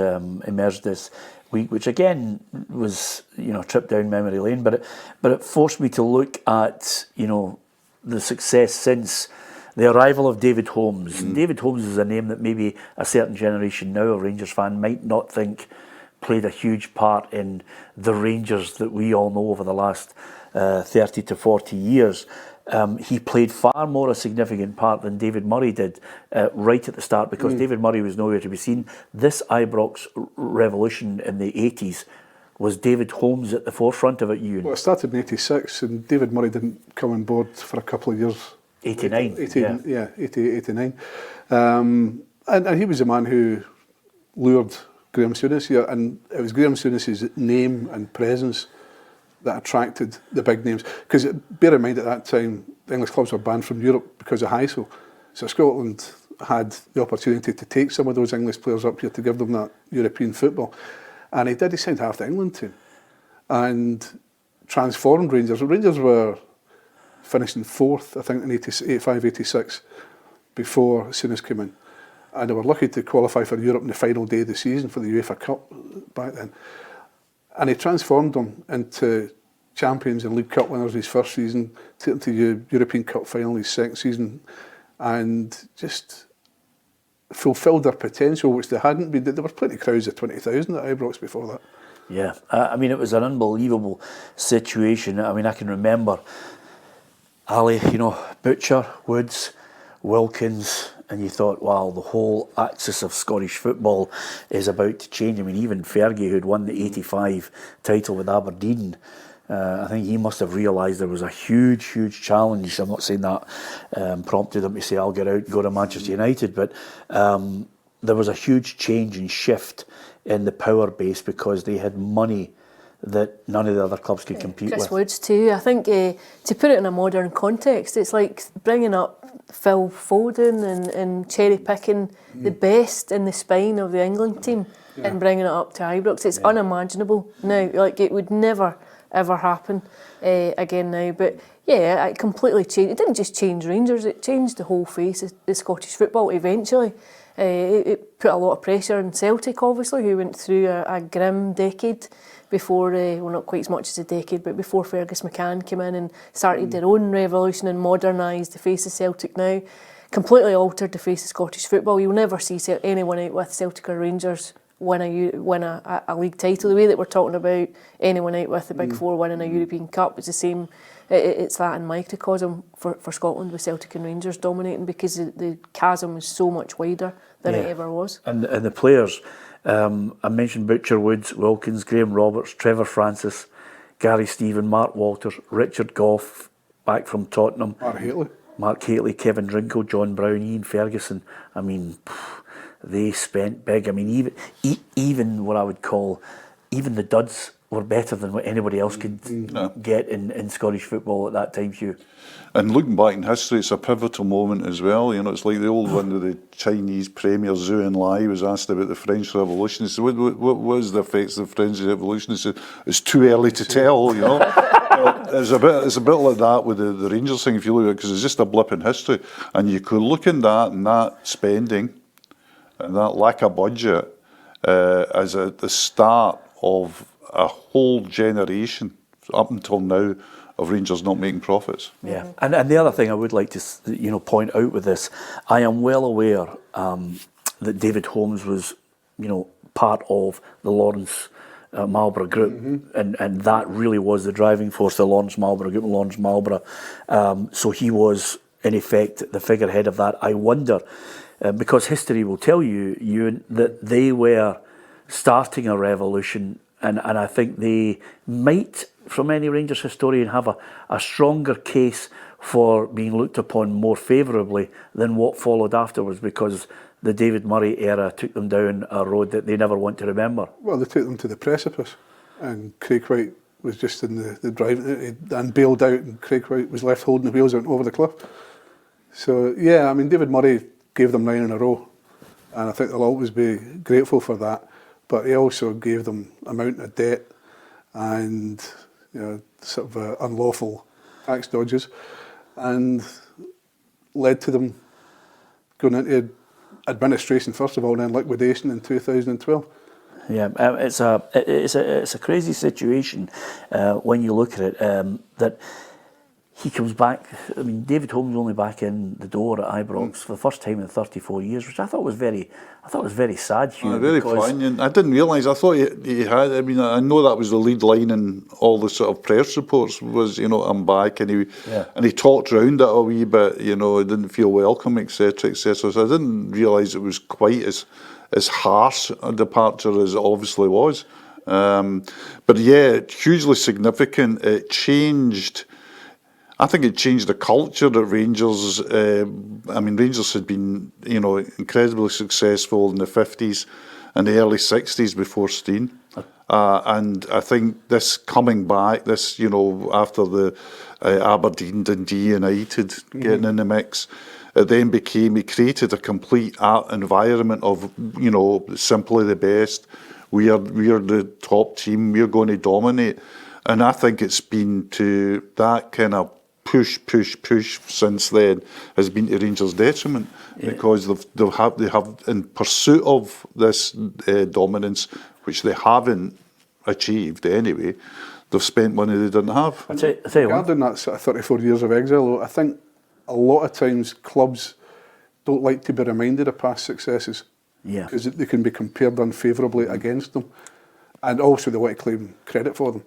emerged this week, which again was a trip down memory lane, but it forced me to look at the success since the arrival of David Holmes. And David Holmes is a name that maybe a certain generation now of Rangers fan might not think played a huge part in the Rangers that we all know over the last 30 to 40 years. he played far more a significant part than David Murray did right at the start, because David Murray was nowhere to be seen. This Ibrox revolution in the 80s was David Holmes at the forefront of it, Ewan. Well, it started in 86 and David Murray didn't come on board for a couple of years. 89. 88, 89. And he was the man who lured Graham Souness here, and it was Graham Souness's name and presence that attracted the big names. Because bear in mind, at that time, the English clubs were banned from Europe because of HISO. So Scotland had the opportunity to take some of those English players up here to give them that European football. And he did. He signed half the England team and transformed Rangers. Rangers were finishing fourth, I think, in 85, 86 before Souness came in. And they were lucky to qualify for Europe on the final day of the season for the UEFA Cup back then. And he transformed them into champions and League Cup winners his first season, took them to European Cup final his second season, and just fulfilled their potential, which they hadn't been. There were plenty of crowds of 20,000 at Ibrox before that. Yeah, I mean, it was an unbelievable situation. I mean, I can remember Ali, Butcher, Woods, Wilkins, and you thought, wow, the whole axis of Scottish football is about to change. I mean, even Fergie, who'd won the 85 title with Aberdeen, I think he must have realised there was a huge, huge challenge. I'm not saying that prompted him to say, I'll get out and go to Manchester United, but there was a huge change and shift in the power base because they had money that none of the other clubs could compete Chris with. Woods too. I think to put it in a modern context, it's like bringing up Phil Foden and cherry picking the best in the spine of the England team and bringing it up to Ibrox. It's unimaginable now. Like, it would never ever happen again now. But yeah, it completely changed. It didn't just change Rangers; it changed the whole face of the Scottish football. Eventually, it put a lot of pressure on Celtic, obviously, who went through a grim decade before, well, not quite as much as a decade, but before Fergus McCann came in and started their own revolution and modernised the face of Celtic now. Completely altered the face of Scottish football. You'll never see anyone out with Celtic or Rangers win a league title. The way that we're talking about anyone out with the Big Four winning a European Cup, it's the same. It's that in microcosm for Scotland, with Celtic and Rangers dominating, because the chasm is so much wider than it ever was. And the players, I mentioned Butcher, Woods, Wilkins, Graham Roberts, Trevor Francis, Gary Stephen, Mark Walters, Richard Gough, back from Tottenham, Mark Hateley, Kevin Drinkle, John Brown, Ian Ferguson. I mean, they spent big. I mean, even what I would call, even the duds were better than what anybody else could get in Scottish football at that time, Hugh. And looking back in history, it's a pivotal moment as well. It's like the old one with the Chinese Premier Zhou Enlai was asked about the French Revolution. He said, what was the effects of the French Revolution? He said, it's too early to tell, It's a bit like that with the Rangers thing, if you look at it, because it's just a blip in history. And you could look in that and that spending and that lack of budget as at the start of a whole generation up until now of Rangers not making profits. Yeah, and the other thing I would like to point out with this, I am well aware that David Holmes was part of the Lawrence Marlborough group, and that really was the driving force, the Lawrence Marlborough group, Lawrence Marlborough. So he was in effect the figurehead of that. I wonder, because history will tell you, Ewan, that they were starting a revolution. And I think they might, from any Rangers historian, have a stronger case for being looked upon more favourably than what followed afterwards, because the David Murray era took them down a road that they never want to remember. Well, they took them to the precipice, and Craig White was just in the drive and bailed out, and Craig White was left holding the wheels out over the cliff. So, yeah, I mean, David Murray gave them 9 in a row, and I think they'll always be grateful for that. But he also gave them a mountain of debt and sort of unlawful tax dodges, and led to them going into administration first of all, and then liquidation in 2012. Yeah, it's a crazy situation when you look at it. That he comes back. I mean, David Holmes only back in the door at Ibrox for the first time in 34 years, which I thought was very sad. Hugh, Very poignant. I didn't realise. I thought he had. I mean, I know that was the lead line in all the sort of press reports. Was, you know, I'm back, and he talked around it a wee bit. You know, didn't feel welcome, etc., etc. So I didn't realise it was quite as harsh a departure as it obviously was. But yeah, hugely significant. It changed. I think it changed the culture at Rangers. I mean, Rangers had been, you know, incredibly successful in the 50s and the early 60s before Steen. And I think this coming back, this, you know, after the Aberdeen, Dundee United getting in the mix, it then he created a complete art environment of, you know, simply the best. We are the top team. We're going to dominate. And I think it's been to that kind of push since then has been to Rangers' detriment, because they have in pursuit of this dominance, which they haven't achieved anyway. They've spent money they didn't have. I tell you what. Regarding that sort of 34 years of exile, I think a lot of times clubs don't like to be reminded of past successes. Yeah. Because they can be compared unfavourably against them, and also they want to claim credit for them.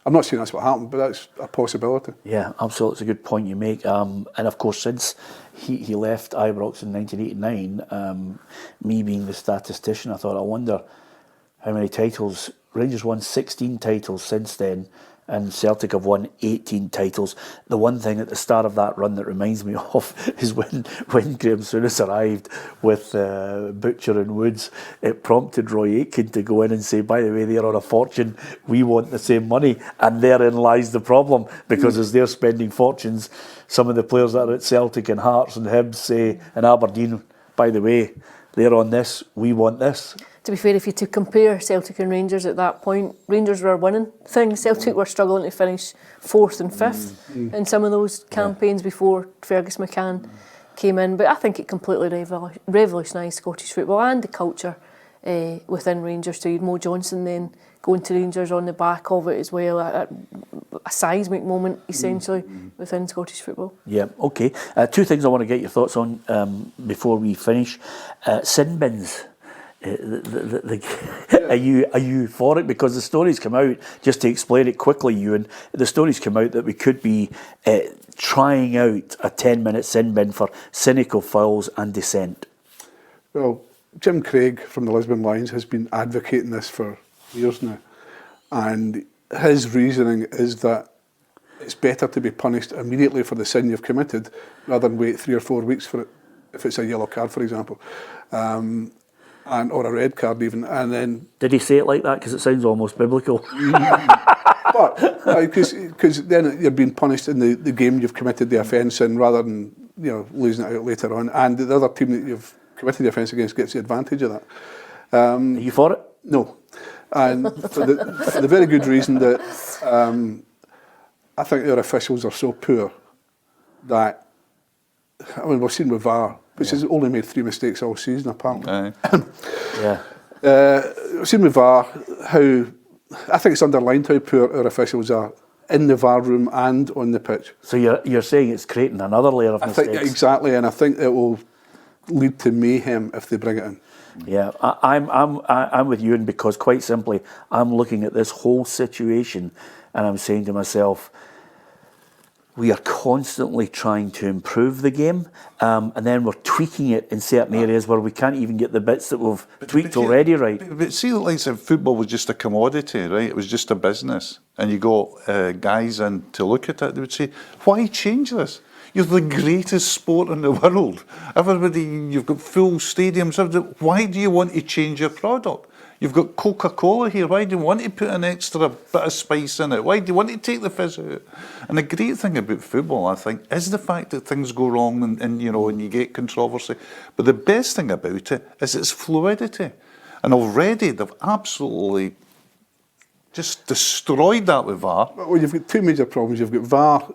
I'm not saying that's what happened, but that's a possibility. Yeah, absolutely. It's a good point you make. And of course, since he left Ibrox in 1989, me being the statistician, I thought, I wonder how many titles. Rangers won 16 titles since then, and Celtic have won 18 titles. The one thing at the start of that run that reminds me of is when Graham Souness arrived with Butcher and Woods, it prompted Roy Aitken to go in and say, by the way, they're on a fortune, we want the same money. And therein lies the problem, because as they're spending fortunes, some of the players that are at Celtic and Hearts and Hibs say, and Aberdeen, by the way, they're on this, we want this. To be fair, if you to compare Celtic and Rangers at that point, Rangers were winning things. Celtic were struggling to finish 4th and 5th in some of those campaigns before Fergus McCann came in. But I think it completely revolutionised Scottish football and the culture within Rangers too. Mo Johnson then going to Rangers on the back of it as well, a seismic moment essentially within Scottish football. Yeah, okay. Two things I want to get your thoughts on before we finish. Sin bins. Are you for it? Because the stories come out, just to explain it quickly, Ewan, the stories come out that we could be trying out a 10-minute sin bin for cynical fouls and dissent. Well, Jim Craig from the Lisbon Lions has been advocating this for years now, and his reasoning is that it's better to be punished immediately for the sin you've committed rather than wait 3 or 4 weeks for it, if it's a yellow card, for example. Or a red card even, and then... Did he say it like that? Because it sounds almost biblical. But, because then you're being punished in the game you've committed the offence in, rather than, you know, losing it out later on, and the other team that you've committed the offence against gets the advantage of that. Are you for it? No. And for the very good reason that I think our officials are so poor that, I mean, we've seen with VAR, which has only made 3 mistakes all season, apparently. We've seen with VAR how, I think it's underlined how poor our officials are in the VAR room and on the pitch. So you're saying it's creating another layer of mistakes? I think, exactly, and I think it will lead to mayhem if they bring it in. Yeah, I'm with you, because quite simply, I'm looking at this whole situation and I'm saying to myself, we are constantly trying to improve the game, and then we're tweaking it in certain areas where we can't even get the bits that we've tweaked already right. But see, like I said, football was just a commodity, right? It was just a business. And you got guys in to look at it, they would say, why change this? You're the greatest sport in the world. Everybody, you've got full stadiums. Why do you want to change your product? You've got Coca-Cola here. Why do you want to put an extra bit of spice in it? Why do you want to take the fizz out? And the great thing about football, I think, is the fact that things go wrong and you know, and you get controversy. But the best thing about it is its fluidity. And already they've absolutely just destroyed that with VAR. Well, you've got 2 major problems. You've got VAR,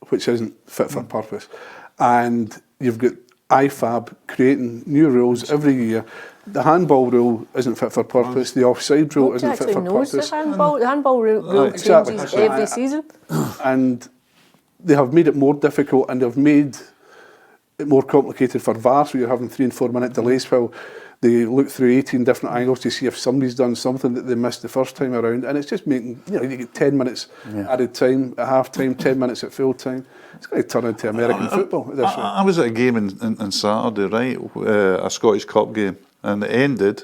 which isn't fit for purpose, and you've got IFAB creating new rules every year. The handball rule isn't fit for purpose. The offside rule isn't fit for purpose. The handball rule changes every season. And they have made it more difficult, and they've made it more complicated for VAR, so you're having 3 and 4 minute delays while they look through 18 different angles to see if somebody's done something that they missed the first time around, and it's just making, you get 10 minutes added time at half time, 10 minutes at full time. It's going to turn into American football at this rate. I was at a game on Saturday, right, a Scottish Cup game, and it ended,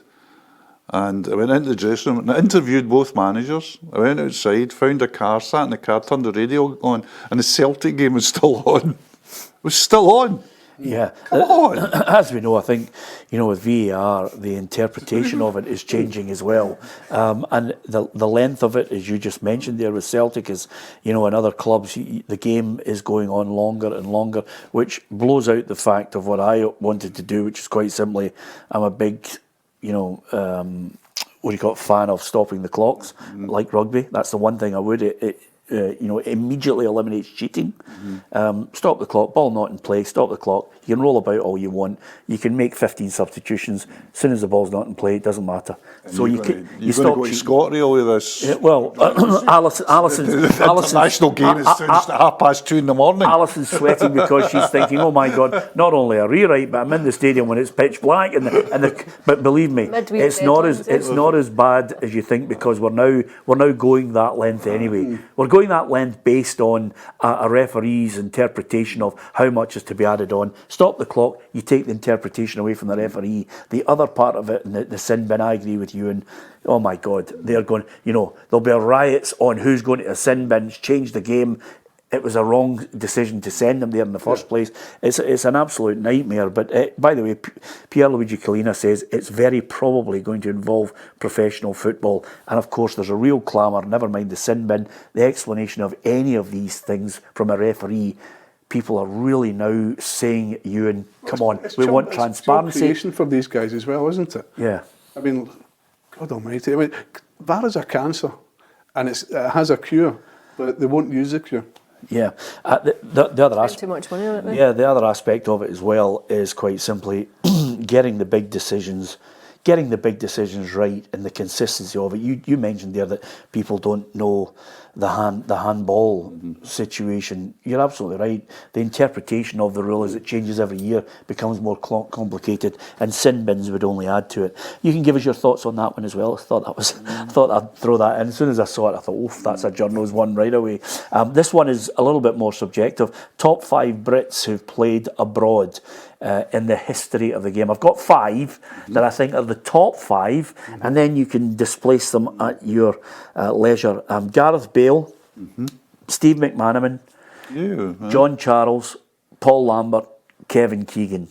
and I went into the dressing room and I interviewed both managers. I went outside, found a car, sat in the car, turned the radio on, and the Celtic game was still on. It was still on. Yeah, Come on. as we know, I think, with VAR, the interpretation of it is changing as well, and the length of it, as you just mentioned there with Celtic, is, in other clubs, the game is going on longer and longer, which blows out the fact of what I wanted to do, which is quite simply, I'm a big, fan of stopping the clocks, like rugby. That's the one thing I would. It immediately eliminates cheating. Stop the clock, ball not in play, stop the clock. You can roll about all you want. You can make 15 substitutions. As soon as the ball's not in play, it doesn't matter. And So you're you going to stop go to cheating. ScotRail with this. Alison's International game is finished at 2:30 in the morning. Alison's sweating because she's thinking, oh my God, not only a rewrite, but I'm in the stadium when it's pitch black. But believe me, Midweek it's not deadlines, as bad as you think, because we're now going that length anyway. We're going that length based on a referee's interpretation of how much is to be added on. Stop the clock, you take the interpretation away from the referee. The other part of it, and the sin bin, I agree with you, and oh my God, they're going, there'll be riots on who's going to the sin bins, change the game. It was a wrong decision to send them there in the first place. It's an absolute nightmare. But by the way, Pierluigi Collina says it's very probably going to involve professional football. And of course, there's a real clamour, never mind the sin bin, the explanation of any of these things from a referee. People are really now saying, Ewan, come on, we want transparency. It's creation for these guys as well, isn't it? Yeah. I mean, God almighty. I mean, VAR is a cancer, and it has a cure, but they won't use the cure. Yeah. The other Spend too much money on it then. Yeah, the other aspect of it as well is quite simply getting the big decisions right, and the consistency of it. You mentioned there that people don't know the handball situation. You're absolutely right. The interpretation of the rule as it changes every year becomes more complicated, and sin bins would only add to it. You can give us your thoughts on that one as well. I thought I'd throw that in. As soon as I saw it, I thought, oof, that's a Journos one right away. This one is a little bit more subjective. Top 5 Brits who've played abroad in the history of the game. I've got 5 that I think are the top 5, and then you can displace them at your leisure. Gareth Bale, Steve McManaman, John Charles, Paul Lambert, Kevin Keegan.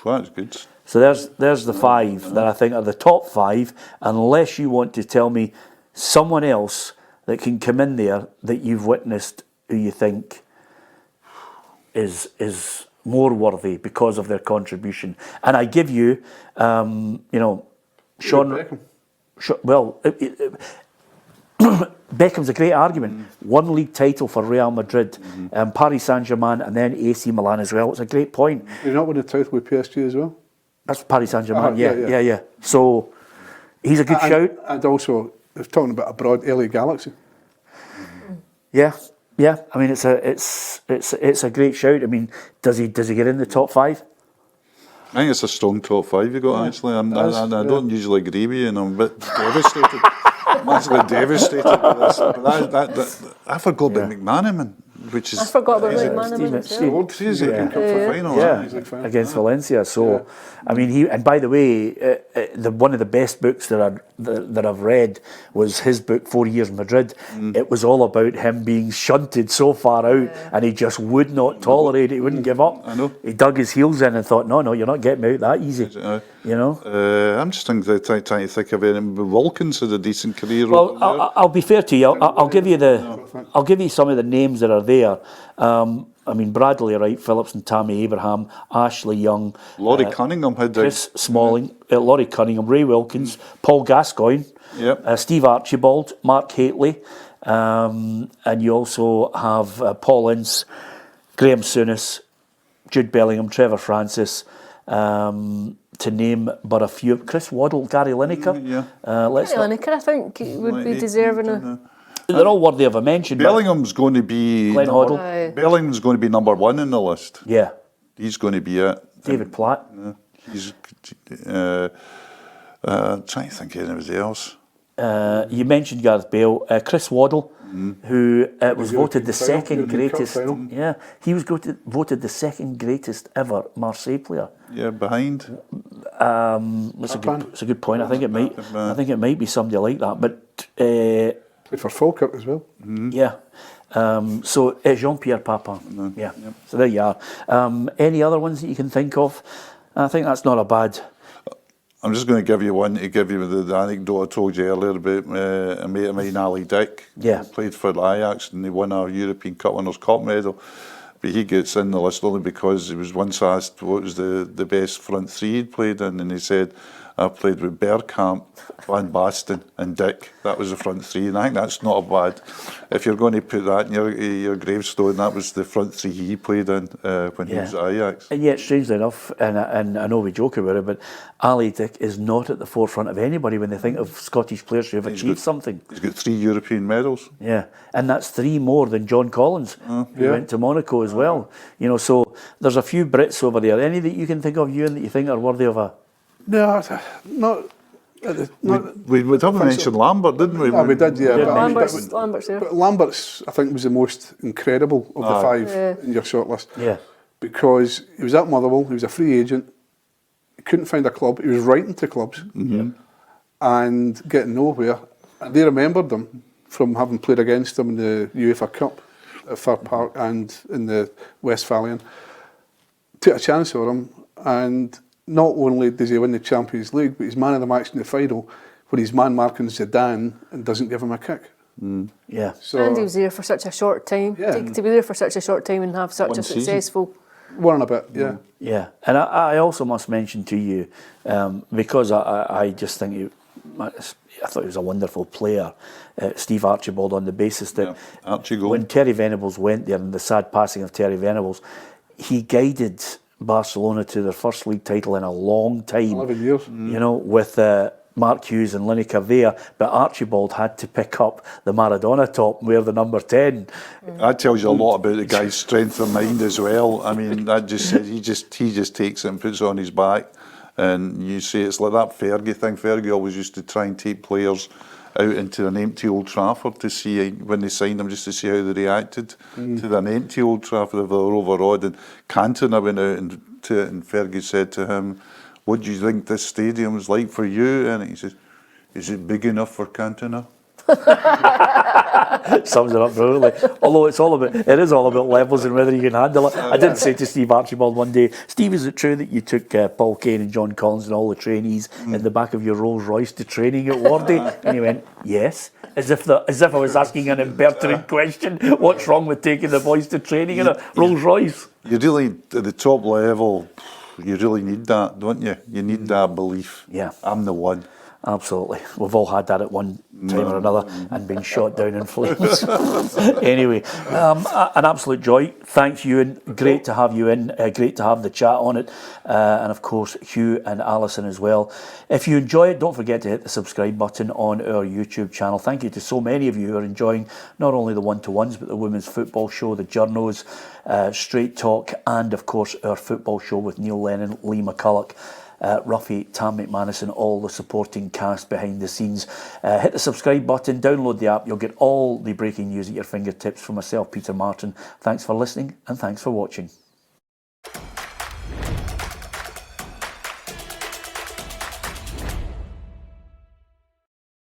That's good. So there's the 5 that I think are the top 5, unless you want to tell me someone else that can come in there that you've witnessed who you think is more worthy because of their contribution. And I give you, Sean. Beckham. Beckham's a great argument. 1 league title for Real Madrid, Paris Saint-Germain, and then AC Milan as well. It's a great point. You're not winning a title with PSG as well? That's Paris Saint-Germain, Yeah. yeah. So he's a good shout. And also, if talking about abroad, LA Galaxy. Yeah. I mean, it's a great shout. I mean, does he get in the top 5? I think it's a strong top 5 you got, actually. I don't usually agree with you, and I'm a bit devastated. I'm actually devastated by this. But I forgot about McManaman, which is... I forgot about McManaman as well. He's in Cup for final. Against Valencia. So, I mean, and by the way, one of the best books that I've read was his book, 4 Years in Madrid. It was all about him being shunted so far out, and he just would not tolerate it. He wouldn't give up. I know. He dug his heels in and thought, no, you're not getting me out that easy. I'm just trying to think of it. Wilkins had a decent career. Well, I'll be fair to you. I'll give you some of the names that are there. I mean, Bradley Wright Phillips and Tammy Abraham, Ashley Young, Laurie Cunningham had Chris Smalling, Laurie Cunningham, Ray Wilkins, Paul Gascoigne, Steve Archibald, Mark Haitley, and you also have Paul Ince, Graham Souness, Jude Bellingham, Trevor Francis, to name but a few. Chris Waddle, Gary Lineker. Gary Lineker, I think, would be deserving of... they're all worthy of a mention. but Bellingham's going to be Glenn Hoddle. Aye. Bellingham's going to be number 1 in the list. Yeah, He's going to be it. David Platt. He's trying to think of anybody else. You mentioned Gareth Bale. Chris Waddle, who was voted the European final, second European Cup greatest. final. Yeah, he was voted the second greatest ever Marseille player. Yeah, behind. It's a good point. I think it might be somebody like that. But Played for Falkirk as well. yeah. So Jean-Pierre Papin. Yeah. So there you are. Any other ones that you can think of? I think that's not a bad. I'm just going to give you one to give you the anecdote I told you earlier about a mate of mine, Ali Dick. Yeah. He played for Ajax and they won a European Cup Winners' Cup medal. But he gets in the list only because he was once asked what was the best front three he'd played in, and he said, I played with Bergkamp, Van Basten and Dick. That was the front three, and I think that's not a bad. If you're going to put that in your gravestone, that was the front three he played in when he was at Ajax. And yet, strangely enough, and I know we joke about it, but Ali Dick is not at the forefront of anybody when they think of Scottish players who have achieved something. He's got 3 European medals. Yeah, and that's 3 more than John Collins, who went to Monaco as well. You know, so there's a few Brits over there. Any that you can think of, Ewan, that you think are worthy of a... No, not. We would have mentioned Lambert, didn't we? We did, yeah. Yeah, Lambert's there. But Lambert's, I think, was the most incredible of the 5 in your shortlist. Yeah. Because he was at Motherwell, he was a free agent, he couldn't find a club, he was writing to clubs and getting nowhere. And they remembered him from having played against them in the UEFA Cup at Fir Park and in the Westphalian. Took a chance for him, and not only does he win the Champions League, but he's man of the match in the final where he's man marking Zidane and doesn't give him a kick. Yeah. So, And he was there for such a short time. Yeah. To be there for such a short time and have such One a season. successful... one and a bit, yeah. Yeah, and I also must mention to you, because I just think I thought he was a wonderful player, Steve Archibald, on the basis that when Terry Venables went there, and the sad passing of Terry Venables, he guided Barcelona to their first league title in a long time. 11 years. You know, with Mark Hughes and Lineker there, but Archibald had to pick up the Maradona top and wear the number 10. That tells you a lot about the guy's strength of mind as well. I mean, that just says he just takes it and puts it on his back. And you see, it's like that Fergie thing. Fergie always used to try and take players out into an empty Old Trafford to see when they signed them, just to see how they reacted to an empty Old Trafford if they were overawed. And Cantona went out and Fergie said to him, "What do you think this stadium is like for you?" And he says, "Is it big enough for Cantona?" Sums it up brilliantly. Although it is all about levels and whether you can handle it. I did say to Steve Archibald one day, "Steve, is it true that you took Paul Kane and John Collins and all the trainees in the back of your Rolls Royce to training at Wardy?" And he went, "Yes." As if I was asking an impertinent question. What's wrong with taking the boys to training in a Rolls Royce? You really, at the top level, you really need that, don't you? You need that belief. Yeah. I'm the one. Absolutely. We've all had that at one time or another and been shot down in flames. Anyway, an absolute joy. Thanks, Ewan. Great to have you in. Great to have the chat on it. And of course, Hugh and Alison as well. If you enjoy it, don't forget to hit the subscribe button on our YouTube channel. Thank you to so many of you who are enjoying not only the one-to-ones, but the women's football show, the Journos, Straight Talk, and of course, our football show with Neil Lennon, Lee McCulloch, Ruffy, Tam McManus and all the supporting cast behind the scenes. Hit the subscribe button, download the app, you'll get all the breaking news at your fingertips. From myself, Peter Martin, thanks for listening and thanks for watching.